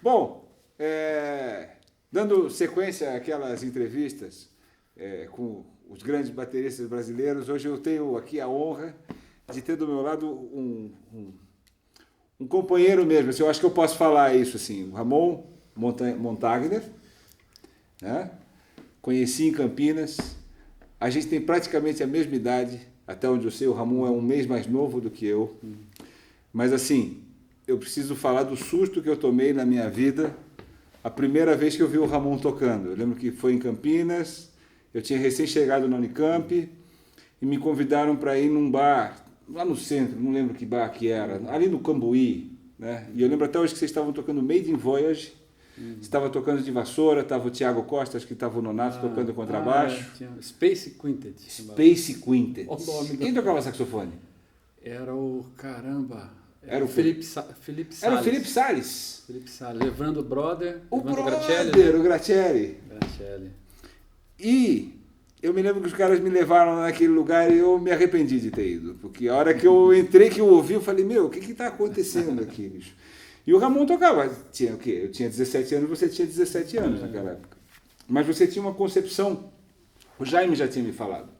Bom, dando sequência àquelas entrevistas com os grandes bateristas brasileiros, hoje eu tenho aqui a honra de ter do meu lado um companheiro mesmo. Assim, eu acho que eu posso falar isso assim, o Ramon Montagner, né? Conheci em Campinas, a gente tem praticamente a mesma idade, até onde eu sei, o Ramon é um mês mais novo do que eu, mas assim, eu preciso falar do susto que eu tomei na minha vida a primeira vez que eu vi o Ramon tocando. Eu lembro que foi em Campinas, eu tinha recém-chegado na Unicamp e me convidaram para ir num bar, lá no centro, não lembro que bar que era, ali no Cambuí, né? E eu lembro até hoje que vocês estavam tocando Made in Voyage, estava tocando de vassoura, estava o Thiago Costa, acho que estava o Nonato tocando contrabaixo. Space Quintet. Space Quintet. O nome Quem tocava saxofone? Era o, caramba... Era o Felipe Salles. Era o Felipe Salles. Felipe Salles. Levando o brother. O Levando brother, o Gratieri. Gratieri. E eu me lembro que os caras me levaram naquele lugar e eu me arrependi de ter ido. Porque a hora que eu entrei, que eu ouvi, eu falei, meu, o que está acontecendo aqui, bicho? E o Ramon tocava. Tinha o quê? Eu tinha 17 anos, você tinha 17 anos naquela época. Mas você tinha uma concepção. O Jaime já tinha me falado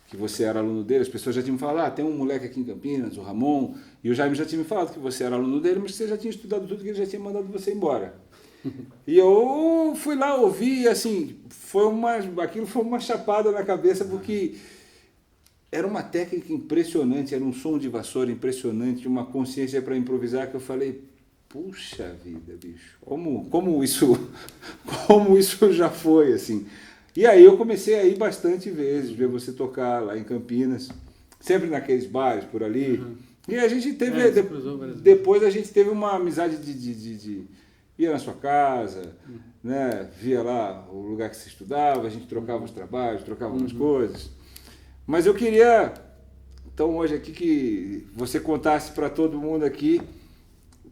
que você era aluno dele, as pessoas já tinham me falado, tem um moleque aqui em Campinas, o Ramon, e o Jaime já tinha me falado que você era aluno dele, mas que você já tinha estudado tudo, que ele já tinha mandado você embora. E eu fui lá ouvir, e assim, aquilo foi uma chapada na cabeça, porque era uma técnica impressionante, era um som de vassoura impressionante, uma consciência para improvisar, que eu falei, puxa vida, bicho, como isso já foi, assim. E aí eu comecei a ir bastante vezes, ver você tocar lá em Campinas, sempre naqueles bares por ali. E a gente teve, depois a gente teve uma amizade de ia na sua casa, né? Via lá o lugar que você estudava, a gente trocava os trabalhos, trocava umas coisas. Mas eu queria, então hoje aqui, que você contasse para todo mundo aqui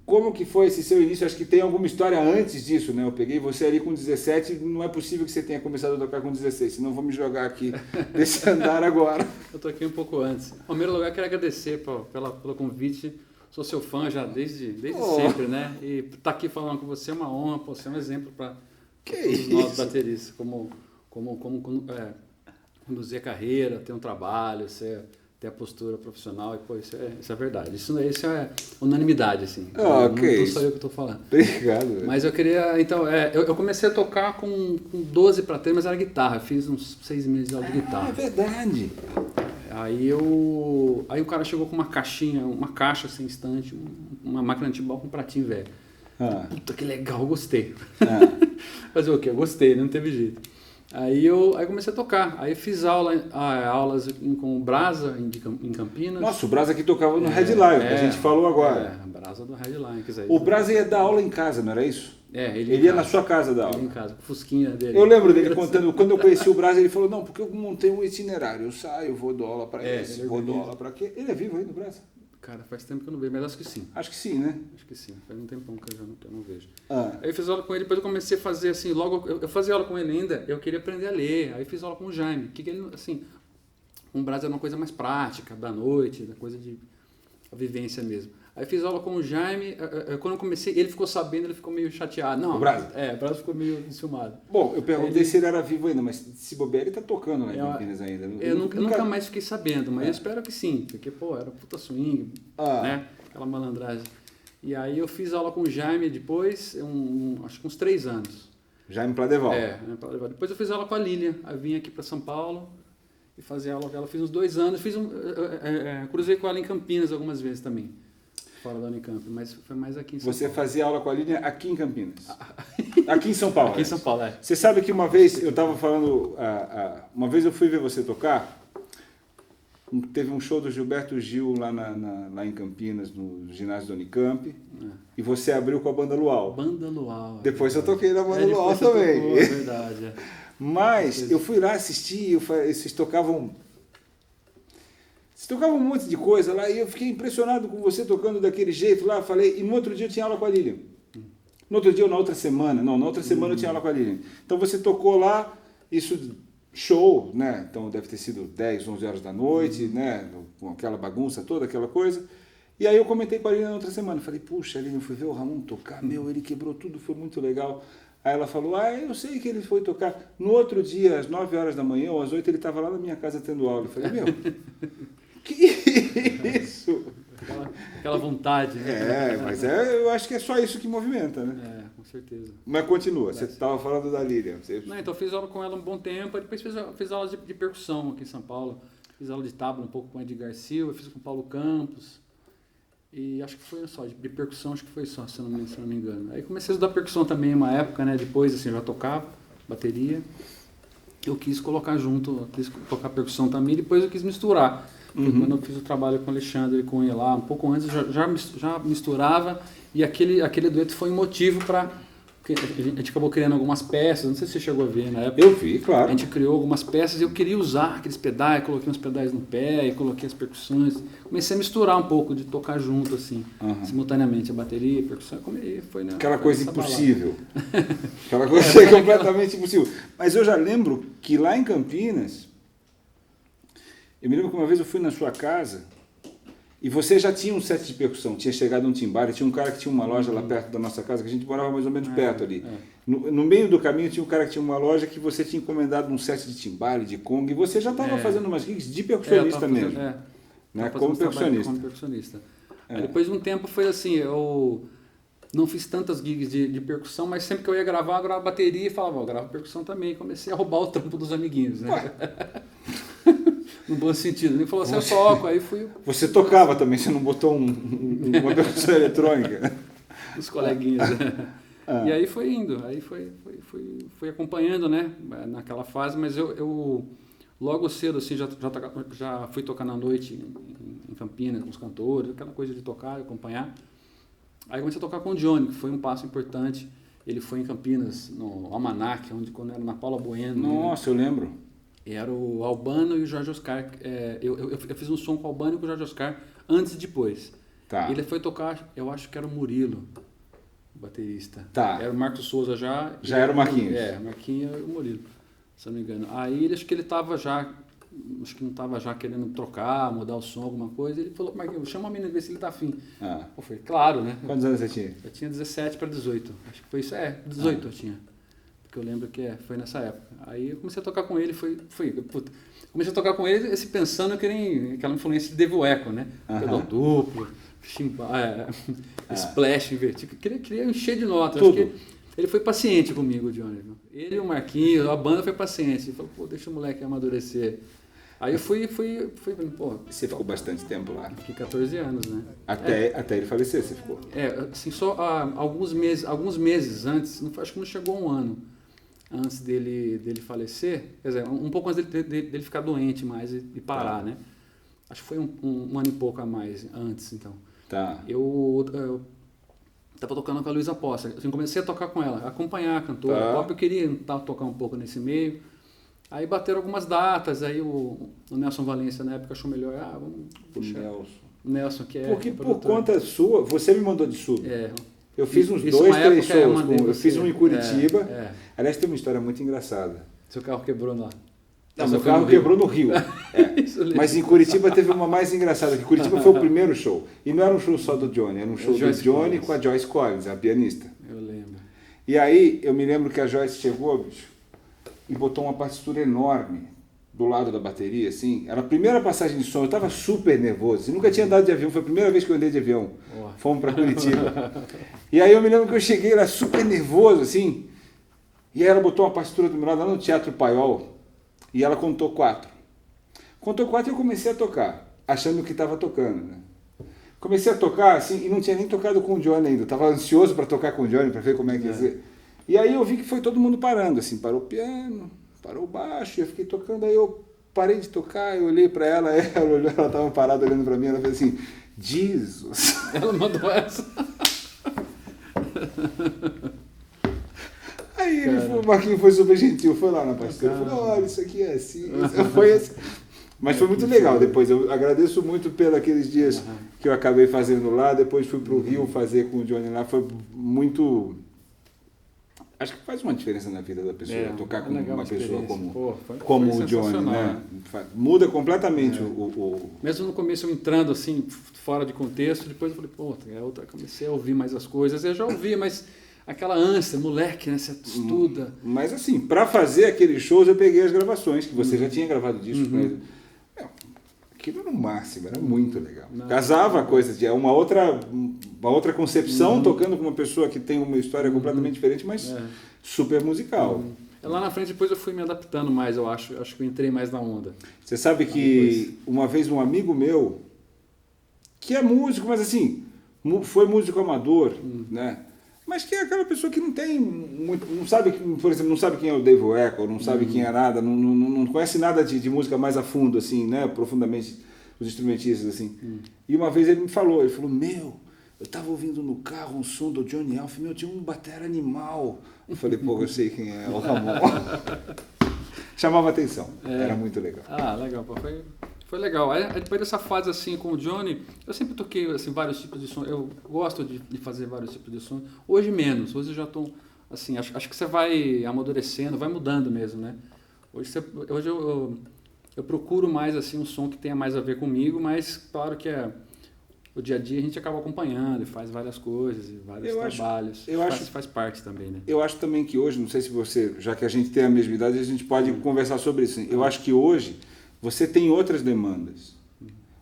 como que foi esse seu início. Acho que tem alguma história antes disso, né? Eu peguei você ali com 17, não é possível que você tenha começado a tocar com 16, senão eu vou me jogar aqui desse andar agora. Eu toquei um pouco antes. Em primeiro lugar, quero agradecer pelo convite. Sou seu fã já desde sempre, né? E estar aqui falando com você é uma honra, você é um exemplo para todos nós bateristas, como conduzir a carreira, ter um trabalho, ter a postura profissional, e pô, isso é verdade. Isso é unanimidade, assim. Não sou eu que estou falando. Obrigado. Mas eu queria, então, eu comecei a tocar com 12 para 3, mas era guitarra. Fiz uns 6 meses de aula de guitarra. É verdade. Aí o cara chegou com uma caixa sem estante, uma máquina antibal com um pratinho velho. Puta, que legal, eu gostei. Fazer o quê? Eu gostei, não teve jeito. Aí comecei a tocar. Aí fiz aulas com o Brasa em Campinas. Nossa, o Brasa que tocava no Headline, que a gente falou agora. O Brasa do Headline. O Brasa ia dar aula em casa, não era isso? Ele ia na sua casa dar aula. Ele em casa, com o fusquinha dele. Eu lembro dele contando, quando eu conheci o Brasa, ele falou, não, porque eu montei um itinerário, eu saio, vou dar aula para esse, vou dar aula para aquele. Ele é vivo ainda, o Brasa? Cara, faz tempo que eu não vejo, mas acho que sim. Acho que sim, né? Acho que sim, faz um tempão que eu não vejo. Aí eu fiz aula com ele, depois eu comecei a fazer assim, logo, eu fazia aula com ele ainda, eu queria aprender a ler, aí fiz aula com o Jaime, que ele, assim, o Brasa era uma coisa mais prática, da noite, da coisa de a vivência mesmo. Aí fiz aula com o Jaime, quando eu comecei, ele ficou sabendo, ele ficou meio chateado. Não, o Brasa? O Brasa ficou meio enciumado. Bom, eu perguntei se ele era vivo ainda, mas se bobear, ele tá tocando lá em Campinas ainda. Eu nunca mais fiquei sabendo, mas eu espero que sim, porque, pô, era puta swing, né? Aquela malandragem. E aí eu fiz aula com o Jaime depois, acho que uns 3 anos. Jaime Pladeval. Depois eu fiz aula com a Lilian, aí vim aqui para São Paulo e fazia aula com ela, fiz uns 2 anos, cruzei com ela em Campinas algumas vezes também. Fora da Unicamp, mas foi mais aqui em São Paulo. Você fazia aula com a Lilian aqui em Campinas? Aqui em São Paulo. Aqui em São Paulo, Você sabe que uma vez eu estava falando, uma vez eu fui ver você tocar, teve um show do Gilberto Gil lá em Campinas, no ginásio da Unicamp, e você abriu com a Banda Luau. Banda Luau. Depois eu toquei na Banda Luau também. Tocou, é verdade. Mas eu fui lá assistir, vocês tocavam um monte de coisa lá, e eu fiquei impressionado com você tocando daquele jeito lá, falei, e no outro dia eu tinha aula com a Lilian. No outro dia ou na outra semana? Não, na outra semana eu tinha aula com a Lilian. Então você tocou lá, isso, show, né? Então deve ter sido 10, 11 horas da noite, né? Com aquela bagunça toda, aquela coisa. E aí eu comentei com a Aline na outra semana, falei, puxa, Aline, eu fui ver o Ramon tocar, ele quebrou tudo, foi muito legal. Aí ela falou, eu sei que ele foi tocar. No outro dia, às 9 horas da manhã ou às 8, ele estava lá na minha casa tendo aula. Eu falei, que isso? Aquela vontade, né? Mas eu acho que é só isso que movimenta, né? Com certeza. Mas continua, você estava falando da Lília. Não, então eu fiz aula com ela um bom tempo, depois fiz aula de percussão aqui em São Paulo. Fiz aula de tábua um pouco com o Edgar Silva, fiz com o Paulo Campos. E acho que foi só, de percussão acho que foi só, se eu não me engano. Aí comecei a estudar percussão também uma época, né? Depois, assim, eu já tocava bateria. Eu quis colocar junto, quis tocar percussão também, depois eu quis misturar. Quando eu fiz o trabalho com o Alexandre e com ele lá, um pouco antes, já misturava, e aquele dueto foi um motivo para... A gente acabou criando algumas peças, não sei se você chegou a ver na época. Eu vi, claro. A gente criou algumas peças e eu queria usar aqueles pedais, coloquei uns pedais no pé, e coloquei as percussões. Comecei a misturar um pouco, de tocar junto, assim, simultaneamente, a bateria, a percussão. Foi aquela coisa impossível. Aquela coisa completamente impossível. Mas eu já lembro que lá em Campinas, eu me lembro que uma vez eu fui na sua casa, e você já tinha um set de percussão, tinha chegado um timbale, tinha um cara que tinha uma loja lá perto da nossa casa, que a gente morava mais ou menos perto ali. No meio do caminho tinha um cara que tinha uma loja que você tinha encomendado um set de timbale, de conga, e você já estava fazendo umas gigs de percussionista mesmo. Né? Como percussionista. Aí depois de um tempo foi assim, eu não fiz tantas gigs de percussão, mas sempre que eu ia gravar, eu gravava bateria e falava, eu gravo percussão também, e comecei a roubar o trampo dos amiguinhos, né? No bom sentido. Ele falou assim, eu toco, aí fui... Você tocava também, você não botou uma percussão eletrônica? Os coleguinhas. E aí foi indo, aí foi acompanhando, né, naquela fase, mas eu logo cedo, assim, já fui tocar na noite em Campinas, com os cantores, aquela coisa de tocar, acompanhar. Aí comecei a tocar com o Johnny, que foi um passo importante. Ele foi em Campinas, no Almanac, quando era na Paula Bueno. Nossa, eu lembro. Era o Albano e o Jorge Oscar. Eu fiz um som com o Albano e com o Jorge Oscar antes e depois. Tá. Ele foi tocar, eu acho que era o Murilo, o baterista. Tá. Era o Marcos Souza já. Já era o Marquinhos. O Marquinhos e o Murilo, se não me engano. Aí acho que ele estava já, acho que não estava já querendo trocar, mudar o som, alguma coisa. Ele falou, Marquinhos, chama o menino ver se ele está afim. Eu falei, claro, né? Quantos anos você tinha? Eu tinha 17 para 18. Acho que foi isso, 18 eu tinha. Que eu lembro que foi nessa época. Aí eu comecei a tocar com ele, comecei a tocar com ele pensando que nem aquela influência de Devil Echo, né? Pedal duplo, splash invertido, queria encher de notas. Acho que ele foi paciente comigo, Johnny. Ele e o Marquinhos, a banda foi paciente. Ele falou, deixa o moleque amadurecer. Aí eu fui, Você ficou bastante tempo lá? Fiquei 14 anos, né? Até ele falecer, você ficou? Assim, só alguns meses antes, acho que não chegou um ano antes dele falecer, quer dizer, um pouco antes dele ficar doente mais e parar, né? Acho que foi um ano e pouco a mais antes, então. Tá. Eu estava tocando com a Luísa Poça, assim, comecei a tocar com ela, acompanhar a cantora pop, eu queria tocar um pouco nesse meio. Aí bateram algumas datas, aí o Nelson Valência na época achou melhor, vamos puxar. O Nelson, que é... Porque por conta sua, você me mandou de sub. Eu fiz uns 2, 3 shows. Eu fiz um em Curitiba. Aliás, tem uma história muito engraçada. Seu carro quebrou lá? Não, meu carro quebrou no Rio. Mas em Curitiba teve uma mais engraçada, que Curitiba foi o primeiro show. E não era um show só do Johnny, era um show do Johnny com a Joyce Collins, a pianista. Eu lembro. E aí, eu me lembro que a Joyce chegou, bicho, e botou uma partitura enorme do lado da bateria, assim. Era a primeira passagem de som, eu estava super nervoso. Eu nunca tinha andado de avião, foi a primeira vez que eu andei de avião. Fomos para Curitiba. E aí eu me lembro que eu cheguei lá super nervoso, assim. E aí ela botou uma partitura do meu lado lá no Teatro Paiol. E ela contou 4. Contou 4 e eu comecei a tocar, achando que estava tocando, né? Comecei a tocar, assim, e não tinha nem tocado com o Johnny ainda. Estava ansioso para tocar com o Johnny, para ver como é que ia ser. E aí eu vi que foi todo mundo parando, assim. Parou o piano, parou o baixo, eu fiquei tocando. Aí eu parei de tocar, eu olhei para ela, ela olhou, ela estava parada olhando para mim, ela fez assim, Jesus. Ela mandou essa. Aí o Marquinhos foi super gentil, foi lá na partitura, falou, olha, isso aqui é assim, foi assim. Mas foi muito legal depois, eu agradeço muito pelos aqueles dias que eu acabei fazendo lá, depois fui para o Rio fazer com o Johnny lá, foi muito Acho que faz uma diferença na vida da pessoa, tocar com uma pessoa como o Johnny, né? Muda completamente Mesmo no começo eu entrando assim, fora de contexto, depois eu falei, comecei a ouvir mais as coisas. Eu já ouvia, mas aquela ânsia, moleque, né? Você estuda. Mas assim, para fazer aqueles shows eu peguei as gravações, que você já tinha gravado discos com ele. Aquilo era o máximo, era muito legal. Casava a coisa, de uma outra concepção, tocando com uma pessoa que tem uma história completamente diferente, mas super musical. Lá na frente depois eu fui me adaptando mais, eu acho que eu entrei mais na onda. Você sabe que uma vez um amigo meu, que é músico, mas assim, foi músico amador, né? Mas que é aquela pessoa que não tem muito, não sabe, por exemplo, não sabe quem é o Dave Weckl, não sabe quem é nada, não conhece nada de música mais a fundo, assim, né, profundamente, os instrumentistas, assim. E uma vez ele me falou, eu tava ouvindo no carro um som do Johnny Alf, tinha um batera animal. Eu falei, eu sei quem é, o Ramon. Chamava atenção, era muito legal. Legal, foi legal. Aí depois dessa fase assim com o Johnny, eu sempre toquei assim, vários tipos de som. Eu gosto de fazer vários tipos de som. Hoje menos, hoje eu já estou assim, acho que você vai amadurecendo, vai mudando mesmo, né? Hoje eu procuro mais assim um som que tenha mais a ver comigo, mas claro que o dia a dia a gente acaba acompanhando e faz várias coisas e vários trabalhos. Faz parte também, né? Eu acho também que hoje, não sei se você, já que a gente tem a mesma idade, a gente pode conversar sobre isso. Eu acho que hoje você tem outras demandas.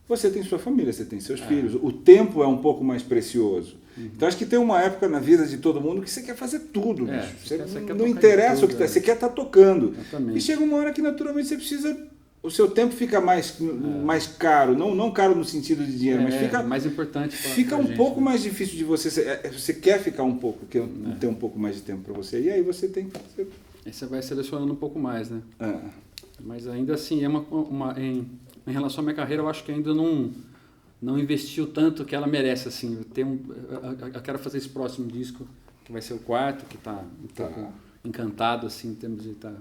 Você tem sua família, você tem seus filhos. O tempo é um pouco mais precioso. Então acho que tem uma época na vida de todo mundo que você quer fazer tudo. Você não interessa o que você quer estar tocando. Exatamente. E chega uma hora que naturalmente você precisa... O seu tempo fica mais caro, não caro no sentido de dinheiro, mas fica mais importante. Fica um pouco mais difícil de você quer ficar um pouco, ter um pouco mais de tempo para você. E aí você tem que fazer. Aí você vai selecionando um pouco mais, né? Mas ainda assim, em relação à minha carreira, eu acho que ainda não investiu tanto que ela merece, assim. Eu quero fazer esse próximo disco, que vai ser o quarto, que está um pouco encantado, assim, em termos de estar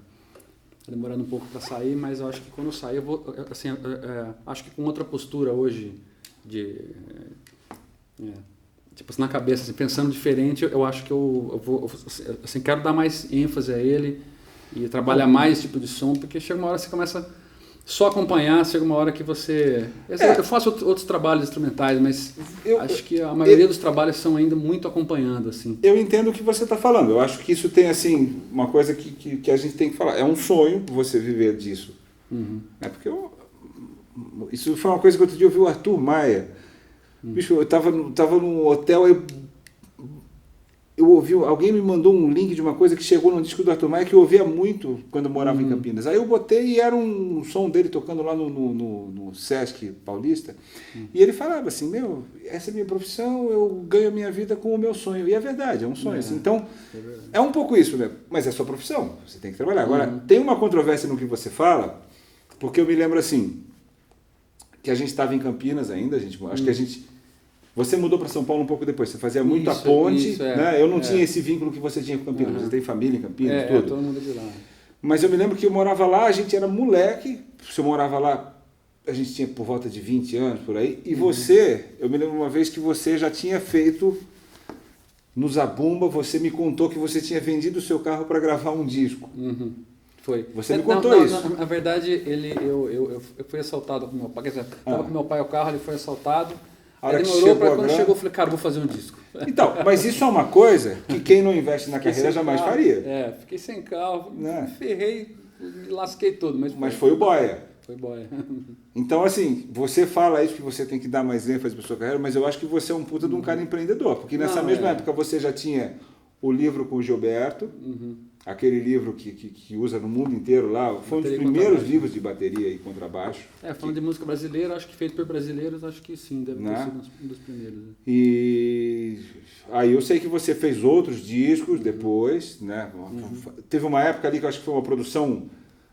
demorando um pouco para sair, mas eu acho que quando eu sair, eu vou, assim, acho que com outra postura hoje, tipo assim, na cabeça, assim, pensando diferente, eu acho que eu vou, assim, quero dar mais ênfase a ele e trabalhar mais esse tipo de som, porque chega uma hora que você começa só acompanhar, chega uma hora que você... Eu faço outros trabalhos instrumentais, mas acho que a maioria dos trabalhos são ainda muito acompanhando, assim. Eu entendo o que você está falando. Eu acho que isso tem, assim, uma coisa que a gente tem que falar. É um sonho você viver disso. Porque isso foi uma coisa que outro dia eu ouvi o Arthur Maia. Bicho, eu estava num hotel, eu ouvi, alguém me mandou um link de uma coisa que chegou no disco do Arthur Maia que eu ouvia muito quando eu morava em Campinas. Aí eu botei e era um som dele tocando lá no Sesc Paulista. E ele falava assim, essa é a minha profissão, eu ganho a minha vida com o meu sonho. E é verdade, é um sonho. Assim. Então, é um pouco isso, né? Mas é sua profissão, você tem que trabalhar. Agora, tem uma controvérsia no que você fala, porque eu me lembro assim, que a gente estava em Campinas ainda, acho que a gente... Você mudou para São Paulo um pouco depois, você fazia muito a ponte, né? Eu não tinha esse vínculo que você tinha com Campinas, você tem família em Campinas, tudo. Todo mundo de lá. Mas eu me lembro que eu morava lá, a gente era moleque, se eu morava lá, a gente tinha por volta de 20 anos, por aí, e eu me lembro uma vez que você já tinha feito, no Zabumba, você me contou que você tinha vendido o seu carro para gravar um disco. Foi. Você me contou isso. Na verdade, eu fui assaltado com meu pai, quer dizer, estava com meu pai o carro, ele foi assaltado. Aí demorou para quando chegou, eu falei, cara, vou fazer um disco. Então, mas isso é uma coisa que quem não investe na carreira jamais faria. Fiquei sem carro, me ferrei, me lasquei todo. Mas foi o boia. Foi boia. Então, assim, você fala isso que você tem que dar mais ênfase para sua carreira, mas eu acho que você é um puta de um cara empreendedor, porque nessa mesma época você já tinha o livro com o Gilberto, aquele livro que usa no mundo inteiro lá, foi um dos primeiros livros de bateria e contrabaixo. Falando de música brasileira, acho que feito por brasileiros, acho que sim, deve ter sido um dos primeiros. E aí eu sei que você fez outros discos depois, né? Teve uma época ali que eu acho que foi uma produção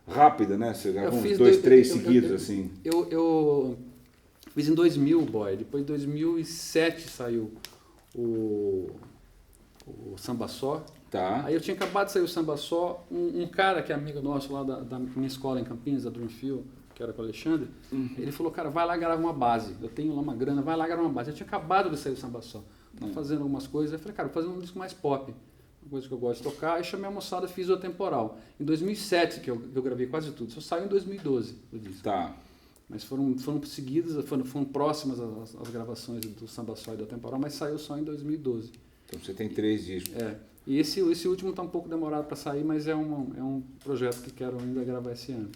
rápida, né? Você gravou uns 2, 3 seguidos, assim. Eu fiz em 2000, boy. Depois de 2007 saiu o Samba Só. Tá. Aí eu tinha acabado de sair o Samba Só, um cara que é amigo nosso lá da minha escola em Campinas, da Drumfield, que era com o Alexandre, ele falou, cara, vai lá gravar uma base, eu tenho lá uma grana, vai lá gravar uma base. Eu tinha acabado de sair o Samba Só, fazendo algumas coisas, eu falei, cara, vou fazer um disco mais pop, uma coisa que eu gosto de tocar. Aí chamei a moçada, fiz o Atemporal. Em 2007, que eu gravei quase tudo. Só saiu em 2012 o disco. Tá. Mas foram seguidas, foram próximas as gravações do Samba Só e do Atemporal, mas saiu só em 2012. Então você tem 3 discos. E esse último está um pouco demorado para sair, mas é um projeto que quero ainda gravar esse ano.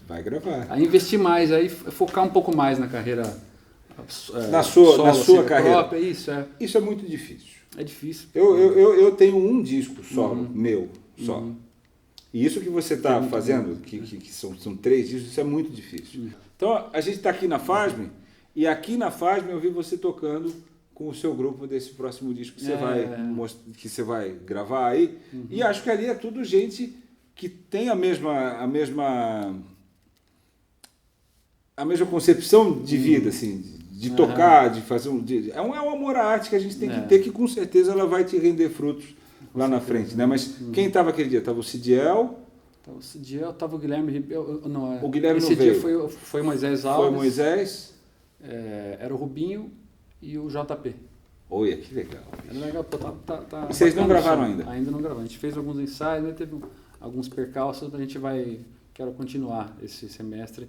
Vai gravar. Aí investir mais, aí focar um pouco mais na carreira na sua assim, carreira. Própria, Isso é muito difícil. É difícil. Eu tenho um disco solo, meu, só. E isso que você está fazendo, que são 3 discos, isso é muito difícil. Então, a gente está aqui na FASM, e aqui na FASM eu vi você tocando com o seu grupo desse próximo disco que você vai gravar aí. E acho que ali é tudo gente que tem a mesma concepção de vida, assim, de tocar, de fazer é um amor à arte que a gente tem que ter, que com certeza ela vai te render frutos lá na frente, né? Mas quem estava aquele dia? Estava o Cidiel? Estava o Cidiel, estava o Guilherme Ribeiro. O Guilherme esse não veio. Dia foi o Moisés Alves. Foi o Moisés. Era o Rubinho e o JP. Olha, que legal. Era legal, E vocês não gravaram ainda? Ainda não gravamos. A gente fez alguns ensaios, né? Teve alguns percalços, a gente quero continuar esse semestre.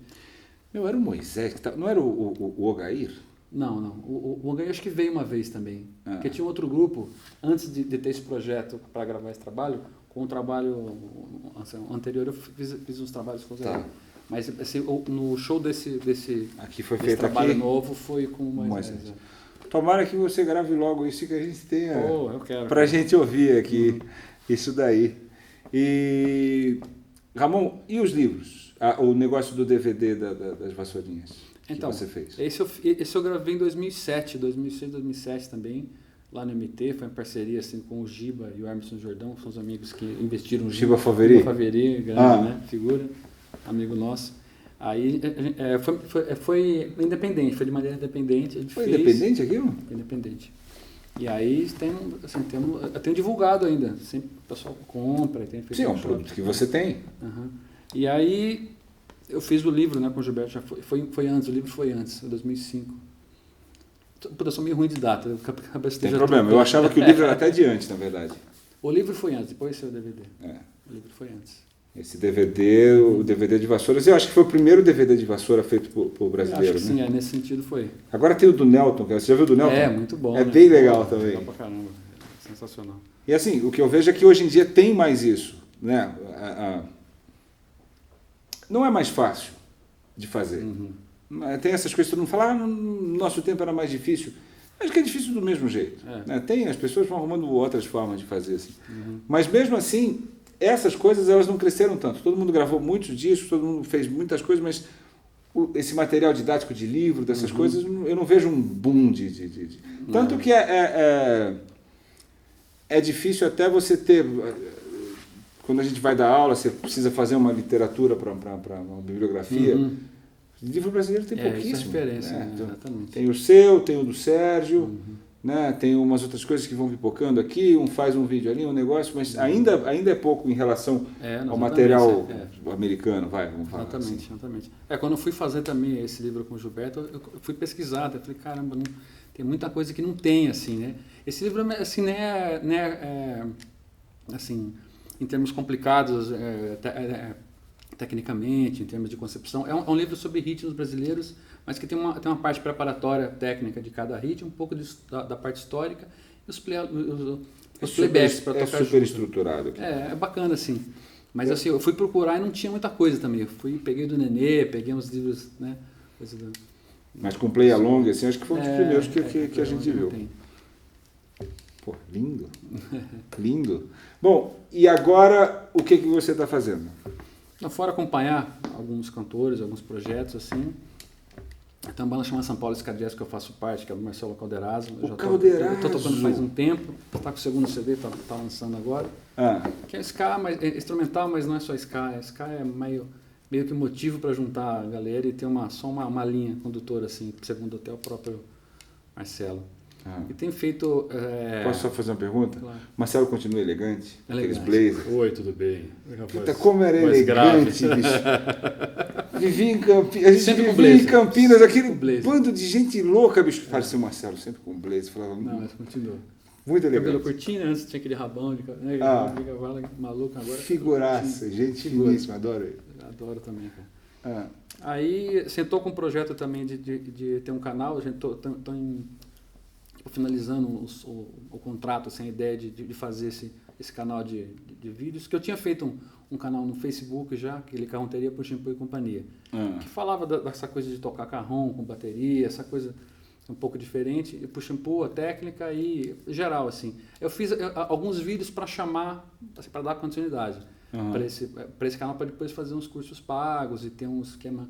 Era o Moisés, não era o Ogair? Não. O Ogair acho que veio uma vez também. Porque tinha um outro grupo, antes de ter esse projeto para gravar esse trabalho, com o trabalho anterior eu fiz uns trabalhos com o Zé. Mas assim, no show desse aqui foi feito trabalho aqui? Novo foi com o Moisés. Tomara que você grave logo isso, que a gente tenha eu quero. Pra gente ouvir aqui isso daí. E Ramon, e os livros? O negócio do DVD das vassourinhas que você fez? Esse eu gravei em 2006, 2007 também, lá no MT, foi em parceria assim, com o Giba e o Emerson Jordão, são os amigos que investiram no Giba Faveri, grande, né? Figura, amigo nosso. Aí foi independente, foi de maneira independente. Foi independente aquilo? Foi independente. E aí eu tenho divulgado ainda, sempre o pessoal compra, tem feito. Sim, é um produto que você tem. E aí eu fiz o livro, né, com o Gilberto, já foi antes, o livro foi antes, em 2005. Eu sou meio ruim de data. Tem problema, eu achava que o livro era até de antes, na verdade. O livro foi antes, depois saiu o DVD. O livro foi antes. Esse DVD, o DVD de vassouras, eu acho que foi o primeiro DVD de vassoura feito por brasileiro, acho que né? Sim, nesse sentido foi. Agora tem o do Nelton, você já viu o do Nelton? Muito bom. É bem legal também. Legal pra caramba, sensacional. E assim, o que eu vejo é que hoje em dia tem mais isso, né? Não é mais fácil de fazer. Tem essas coisas que todo mundo fala, no nosso tempo era mais difícil. Acho que é difícil do mesmo jeito. Né? As pessoas vão arrumando outras formas de fazer assim. Mas mesmo assim, essas coisas elas não cresceram tanto. Todo mundo gravou muitos discos, todo mundo fez muitas coisas, mas esse material didático de livro, dessas coisas, eu não vejo um boom de... Tanto que é difícil até você ter... Quando a gente vai dar aula, você precisa fazer uma literatura para uma bibliografia. Livro brasileiro tem pouquíssimo. Isso é referência, né? Então, exatamente. tem o seu, tem o do Sérgio, né? Tem umas outras coisas que vão pipocando aqui, faz um vídeo ali, um negócio, mas ainda é pouco em relação ao material americano, vamos falar assim. Exatamente. Quando eu fui fazer também esse livro com o Gilberto, eu fui pesquisar, eu falei, caramba, tem muita coisa que não tem, assim, né? Esse livro, assim, assim, em termos complicados, tecnicamente, em termos de concepção. É um livro sobre ritmos brasileiros, mas que tem uma parte preparatória técnica de cada ritmo, um pouco da parte histórica, e os playbacks para tocar junto. É super estruturado aqui. É bacana, assim. Mas assim, eu fui procurar e não tinha muita coisa também. Eu peguei do Nenê, peguei uns livros, né? Mas com play along, assim, acho que foi um dos primeiros que a gente viu. Pô, lindo. Lindo. Bom, e agora o que você está fazendo? Fora acompanhar alguns cantores, alguns projetos, assim. Tem uma banda chamada São Paulo Ska Jazz que eu faço parte, que é do Marcelo Calderazzo. Eu estou tocando faz um tempo, está com o segundo CD, está lançando agora. Que é ska, é instrumental, mas não é só ska. Ska é meio que motivo para juntar a galera e ter só uma linha condutora, assim, segundo até o próprio Marcelo. E tem feito... Posso só fazer uma pergunta? Claro. Marcelo continua elegante? Aqueles blazers. Oi, tudo bem? Puta, como era elegante, bicho. Vivia em Campinas. A gente sempre vivia em Campinas, aquele blazer. bando de gente louca, bicho. Parecia o Marcelo, sempre com blazer. Falava, não, mas continua. Muito legal. Cabelo curtinho, né? Antes tinha aquele rabão de cabelo, maluco agora. Figuraça, gente finíssima, adoro ele. Adoro também, cara. Aí sentou com um projeto também de ter um canal, a gente tô finalizando o contrato, assim, a ideia de fazer esse canal de vídeos, que eu tinha feito um canal no Facebook já, aquele Carronteria, Push&Pull e Companhia, que falava dessa coisa de tocar carrom com bateria, essa coisa um pouco diferente, e Push&Pull, a técnica e geral, assim. Eu fiz alguns vídeos para chamar, assim, para dar continuidade para esse canal, para depois fazer uns cursos pagos e ter um esquema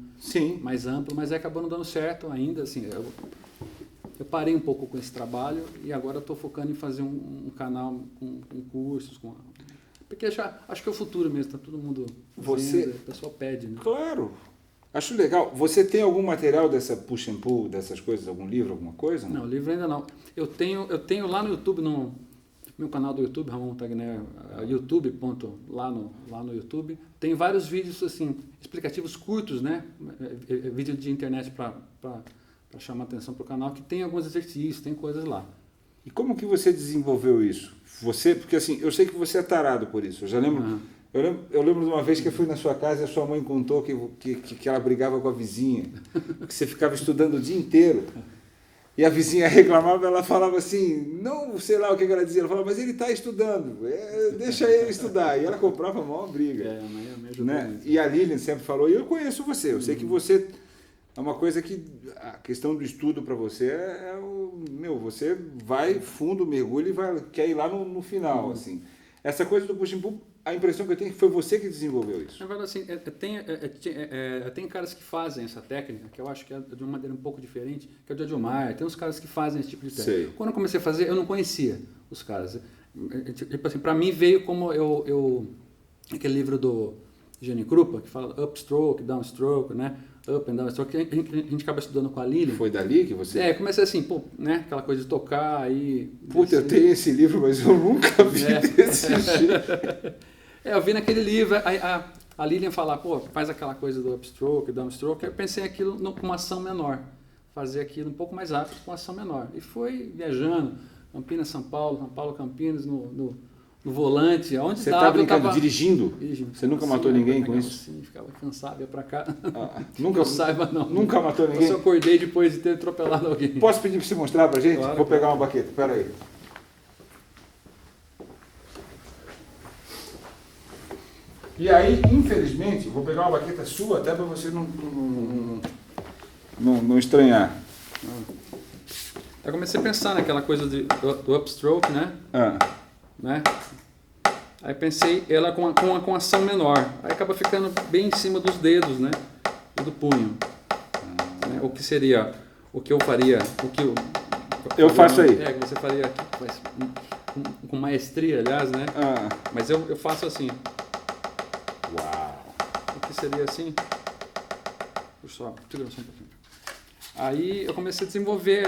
mais amplo, mas acabou não dando certo ainda, assim, eu parei um pouco com esse trabalho e agora estou focando em fazer um canal com cursos, porque acho que é o futuro mesmo, está todo mundo vendo, o pessoal pede. Né? Claro, acho legal. Você tem algum material dessa Push&Pull, dessas coisas, algum livro, alguma coisa? Não, livro ainda não. Eu tenho lá no YouTube, no meu canal do YouTube, Ramon Tagner, lá no YouTube, tem vários vídeos assim, explicativos curtos, né? Vídeo de internet para chamar atenção para o canal, que tem alguns exercícios, tem coisas lá. E como que você desenvolveu isso? Porque assim, eu sei que você é tarado por isso. Eu já lembro, eu lembro de uma vez que eu fui na sua casa e a sua mãe contou que ela brigava com a vizinha, que você ficava estudando o dia inteiro. E a vizinha reclamava, ela falava assim, não sei lá o que ela dizia, ela falava, mas ele está estudando, deixa ele estudar. E ela comprava a maior briga. A mãe ajudou, né? E a Lilian sempre falou, e eu conheço você, eu sei que você... É uma coisa que a questão do estudo para você você vai fundo, mergulha e quer ir lá no final, assim. Essa coisa do Push&Pull, a impressão que eu tenho é que foi você que desenvolveu isso. Na verdade, assim, tem caras que fazem essa técnica, que eu acho que é de uma maneira um pouco diferente, que é o Jojo Maia, tem uns caras que fazem esse tipo de técnica. Sei. Quando eu comecei a fazer, eu não conhecia os caras. Tipo assim, para mim veio como aquele livro do Gene Krupa, que fala upstroke, downstroke, né? Up and down stroke, que a gente acaba estudando com a Lilian. Foi dali que você... comecei assim, né? Aquela coisa de tocar aí... Puta, eu tenho esse livro, mas eu nunca vi desse jeito. Eu vi naquele livro, a Lilian falar, faz aquela coisa do upstroke, downstroke, eu pensei aquilo com uma ação menor. Fazer aquilo um pouco mais rápido com uma ação menor. E foi viajando, Campinas, São Paulo, Campinas, no volante, aonde você dava. Você tá brincando, dirigindo? Você nunca matou ninguém com isso? Sim, ficava cansado, ia pra cá. Nunca não saiba, não. Nunca matou ninguém? Eu só acordei depois de ter atropelado alguém. Posso pedir para você mostrar pra gente? Claro, Vou pegar uma baqueta, espera aí. E aí, infelizmente, vou pegar uma baqueta sua até para você não estranhar. Eu comecei a pensar naquela coisa do upstroke, né? Né? Aí pensei ela com ação menor. Aí acaba ficando bem em cima dos dedos, né? E do punho. Né? O que seria, o que eu faria, eu faço aí. Que você faria com maestria, aliás, né? Mas eu faço assim. Uau! O que seria assim? Só, segura só um pouquinho. Aí eu comecei a desenvolver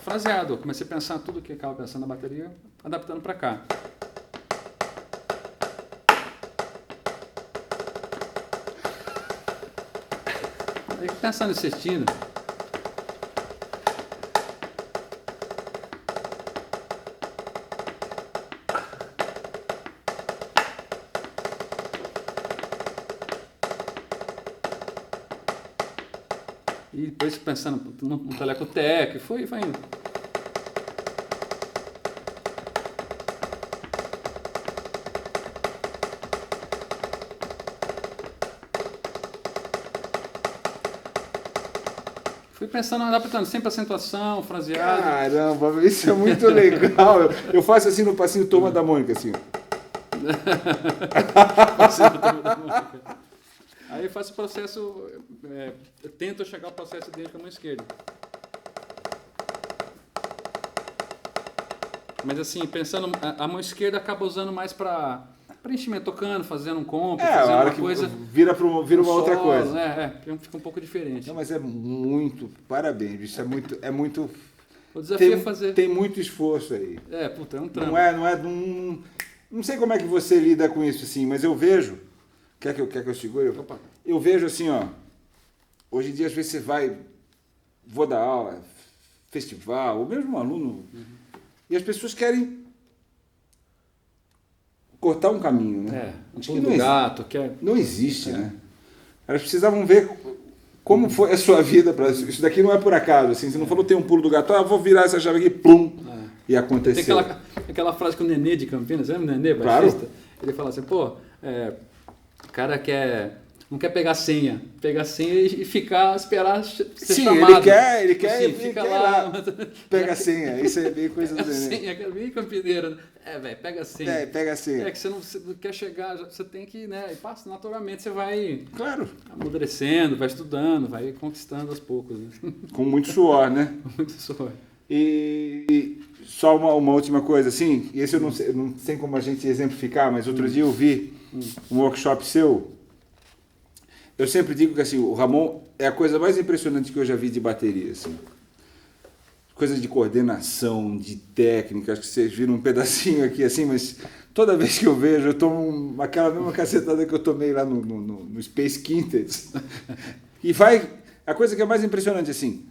fraseado. Eu comecei a pensar tudo que eu estava pensando na bateria, adaptando para cá. Aí pensando nesse estilo. E depois pensando no telecotec, foi indo. Fui pensando, adaptando sempre acentuação, fraseado. Caramba, isso é muito legal. Eu faço assim no passinho Turma da Mônica, assim. Passinho Turma da Mônica. Aí eu faço o processo, eu tento chegar ao processo dentro com a mão esquerda. Mas assim, pensando, a mão esquerda acaba usando mais para preenchimento, tocando, fazendo um comp, fazendo uma coisa. Vira uma outra coisa. Fica um pouco diferente. Não, mas é muito, parabéns, isso é muito... O desafio é fazer... Tem muito esforço aí. É um trampo. Não sei como é que você lida com isso, assim, mas eu vejo... Quer que eu segure? Opa. Eu vejo assim, hoje em dia às vezes você vou dar aula, festival, ou mesmo um aluno, E as pessoas querem cortar um caminho, né? Um pulo do gato. Não existe, né? Elas precisavam ver como foi a sua vida. Isso daqui não é por acaso. Assim, você não falou tem um pulo do gato, vou virar essa chave aqui, plum, e aconteceu. Tem aquela frase que o Nenê de Campinas, lembra o Nenê, Claro. baixista? Ele fala assim, o cara não quer pegar senha e esperar ser chamado. Ele quer fica lá. Pega a senha, isso é bem coisa do Nenê. Senha, é bem campineira. Velho, pega a senha. Pega a senha. Que você não quer chegar, você tem que, né, e passa naturalmente, você vai amadurecendo, vai estudando, vai conquistando aos poucos. Né? Com muito suor, né? Com muito suor. E só uma última coisa, assim, e esse eu não sei como a gente exemplificar, mas outro dia eu vi um workshop seu. Eu sempre digo que assim, o Ramon é a coisa mais impressionante que eu já vi de bateria, assim. Coisa de coordenação, de técnica, acho que vocês viram um pedacinho aqui assim, mas toda vez que eu vejo, eu tomo aquela mesma cacetada que eu tomei lá no Space Quintet. E a coisa que é mais impressionante, assim,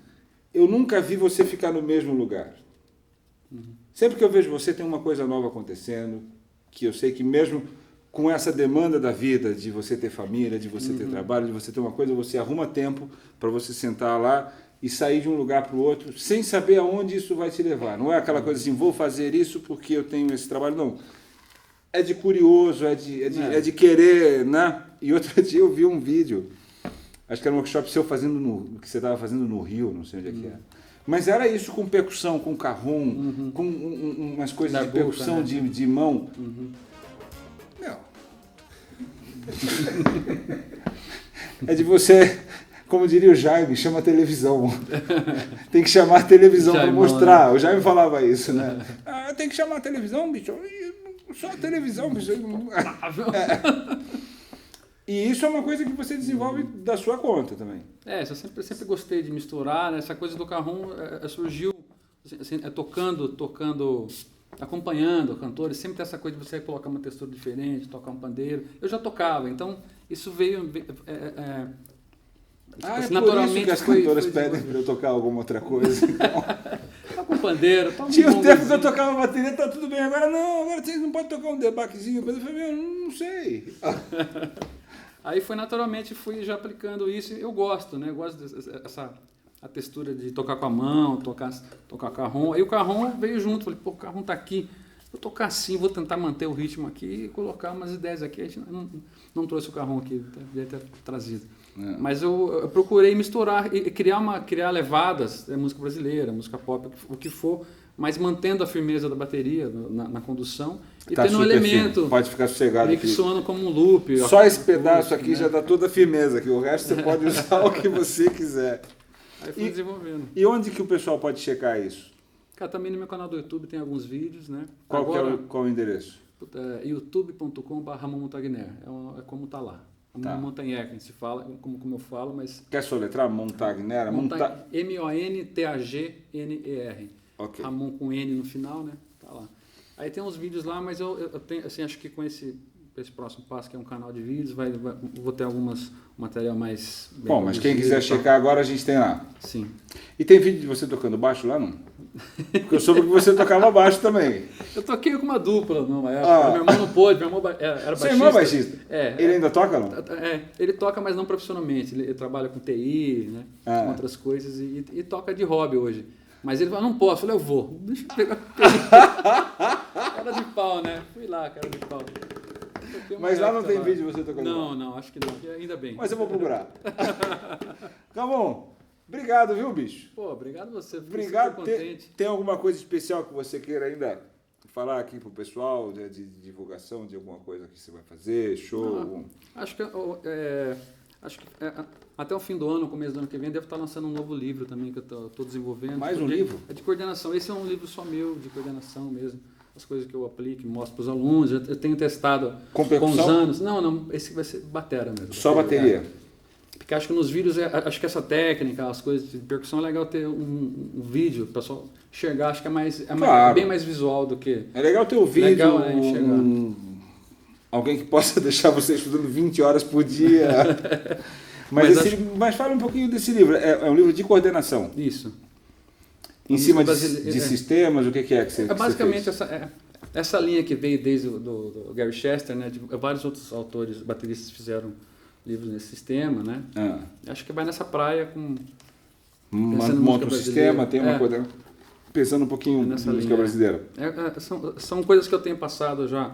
eu nunca vi você ficar no mesmo lugar. Sempre que eu vejo você, tem uma coisa nova acontecendo, que eu sei que mesmo com essa demanda da vida, de você ter família, de você ter trabalho, de você ter uma coisa, você arruma tempo para você sentar lá e sair de um lugar para o outro, sem saber aonde isso vai te levar. Não é aquela coisa assim, vou fazer isso porque eu tenho esse trabalho, não. É de curioso, é de querer, né? E outro dia eu vi um vídeo, acho que era um workshop seu que você estava fazendo no Rio, não sei onde é que era. Mas era isso com percussão, com carrom, com umas coisas de percussão, né? de mão. Meu. É de você, como diria o Jaime, chama a televisão. Tem que chamar a televisão para mostrar. Né? O Jaime falava isso, né? Tem que chamar a televisão, bicho. Só a televisão, bicho. E isso é uma coisa que você desenvolve da sua conta também. Eu sempre gostei de misturar, né? Essa coisa do carrom surgiu assim, tocando, acompanhando cantores, sempre tem essa coisa de você colocar uma textura diferente, tocar um pandeiro. Eu já tocava, então isso veio... naturalmente por isso que as cantoras pedem para eu tocar alguma outra coisa. Toca um pandeiro, toca um tinha um tempo que eu tocava bateria, tá tudo bem. Agora vocês não podem tocar um debaquezinho. Eu falei, não sei. Aí foi naturalmente, fui já aplicando isso. Eu gosto, né? Eu gosto a textura de tocar com a mão, tocar carrom. Aí o carrom veio junto, falei, o carrom tá aqui. Vou tocar assim, vou tentar manter o ritmo aqui e colocar umas ideias aqui. A gente não trouxe o carrom aqui, devia ter trazido. Mas eu procurei misturar e criar levadas, música brasileira, música pop, o que for, mas mantendo a firmeza da bateria na condução e tendo um elemento. Fino. Pode ficar sossegado meio que soando como um loop. Só esse pedaço aqui, né? Já dá toda a firmeza, que o resto você pode usar o que você quiser. Aí fui desenvolvendo. E onde que o pessoal pode checar isso? Cara, também no meu canal do YouTube tem alguns vídeos, né? Qual o endereço? youtube.com/Ramon Montagner. É como tá lá. Montagner, que a gente fala, como eu falo, mas... Quer soletrar? Montagner? M-O-N-T-A-G-N-E-R. Okay. Ramon com N no final, né? Tá lá. Aí tem uns vídeos lá, mas eu tenho, assim, acho que com esse próximo passo, que é um canal de vídeos, vou ter alguns material mais... Bom, mas quem quiser checar agora, a gente tem lá. Sim. E tem vídeo de você tocando baixo lá, não? Porque eu soube que você tocava baixo também. Eu toquei com uma dupla numa época. Meu irmão não pôde, meu irmão era baixista. Seu irmão é baixista? Ele ainda toca, não? Ele toca, mas não profissionalmente. Ele trabalha com TI, né? Com outras coisas e toca de hobby hoje. Mas ele falou, não posso. Eu falei, eu vou. Deixa eu pegar. Cara de pau, né? Fui lá, cara de pau. Mas lá não tem vídeo de você tocando? Não, acho que não. Ainda bem. Mas eu vou procurar. Tá bom. Obrigado, viu, bicho? Pô, obrigado você. Obrigado. Tem alguma coisa especial que você queira ainda falar aqui pro pessoal, de divulgação de alguma coisa que você vai fazer, show? Acho que até o fim do ano, começo do ano que vem, devo estar lançando um novo livro também que eu estou desenvolvendo. Mais um livro? É de coordenação. Esse é um livro só meu, de coordenação mesmo. As coisas que eu aplico, mostro para os alunos. Eu tenho testado com os anos. Não, esse vai ser batera mesmo. Só bateria? Porque acho que nos vídeos, acho que essa técnica, as coisas de percussão, é legal ter um vídeo, o pessoal enxergar, acho que é bem mais visual do que... É legal ter o vídeo, legal, né, enxergar. Alguém que possa deixar você estudando 20 horas por dia. Mas fala um pouquinho desse livro, é um livro de coordenação. Isso. Em cima de sistemas, o que é que você basicamente você fez? essa linha que veio desde do Gary Chester, né? Vários outros autores, bateristas fizeram livros nesse sistema, né? Acho que vai nessa praia com... Monta um sistema, tem uma coisa... Pensando um pouquinho na música brasileira. São coisas que eu tenho passado já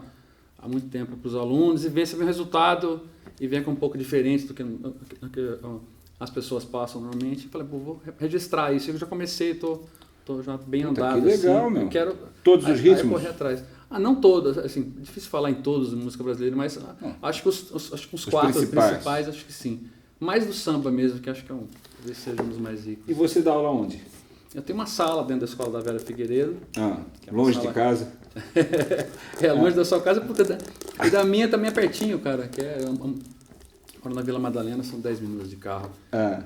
há muito tempo para os alunos e ver se vem o resultado e vem com um pouco diferente do que as pessoas passam normalmente. Eu falei, vou registrar isso. Eu já comecei, estou já bem andado. Que legal, assim. meu. Eu quero todos os ritmos? Correr atrás. Não todos, assim, difícil falar em todos da música brasileira, mas acho que os quatro principais, acho que sim. Mais do samba mesmo, que acho que talvez seja um dos mais ricos. E você dá aula onde? Eu tenho uma sala dentro da escola da Vera Figueiredo. Longe de casa? Longe da sua casa, porque da minha também é pertinho, cara. Que agora na Vila Madalena são 10 minutos de carro.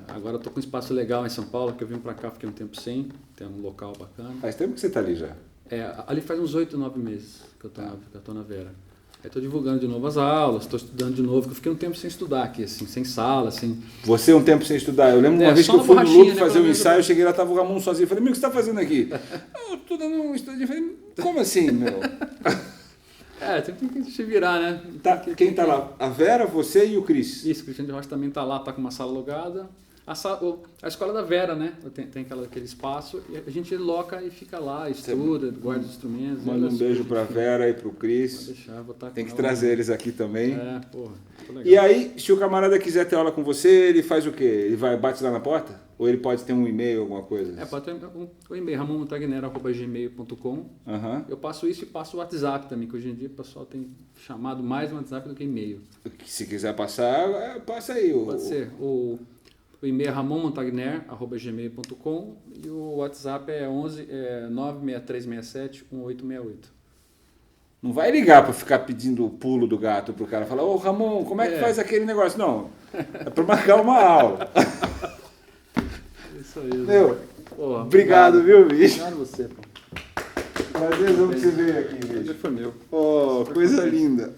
Agora eu tô com um espaço legal em São Paulo, que eu vim pra cá, fiquei um tempo sem. Tem um local bacana. Faz tempo que você tá ali já? Ali faz uns 8, 9 meses que eu tô na Vera. Aí estou divulgando de novo as aulas, estou estudando de novo, que eu fiquei um tempo sem estudar aqui, assim, sem sala, assim. Você um tempo sem estudar? Eu lembro uma vez que eu fui no Loop fazer um ensaio, eu cheguei lá, estava o Ramon sozinho, eu falei, meu, o que você está fazendo aqui? Eu estou dando um estudo, eu falei, como assim, meu? Tem que se virar, né? Quem está lá? A Vera, você e o Cris? Isso, o Cristiano de Rocha também está lá, está com uma sala alugada. A escola da Vera, né? Tem aquele espaço, e a gente loca e fica lá, estuda, guarda os instrumentos. Manda um beijo para a Vera e para o Cris. Pode deixar, vou estar Tem que trazer eles aqui também. Legal. E aí, se o camarada quiser ter aula com você, ele faz o quê? Ele bate lá na porta? Ou ele pode ter um e-mail, alguma coisa? Pode ter um e-mail, ramonmontagner@gmail.com. Eu passo isso e passo o WhatsApp também, que hoje em dia o pessoal tem chamado mais no WhatsApp do que e-mail. Se quiser passar, passa aí. Pode ser. O e-mail é ramonmontagner@gmail.com e o WhatsApp é 963671868. Não vai ligar para ficar pedindo o pulo do gato pro cara falar, ô Ramon, como é que faz aquele negócio? Não, é para marcar uma aula. Isso aí. Meu, obrigado, viu, bicho? Obrigado a você, pô. Prazerzão que você veio aqui, bicho. Foi meu. Coisa linda.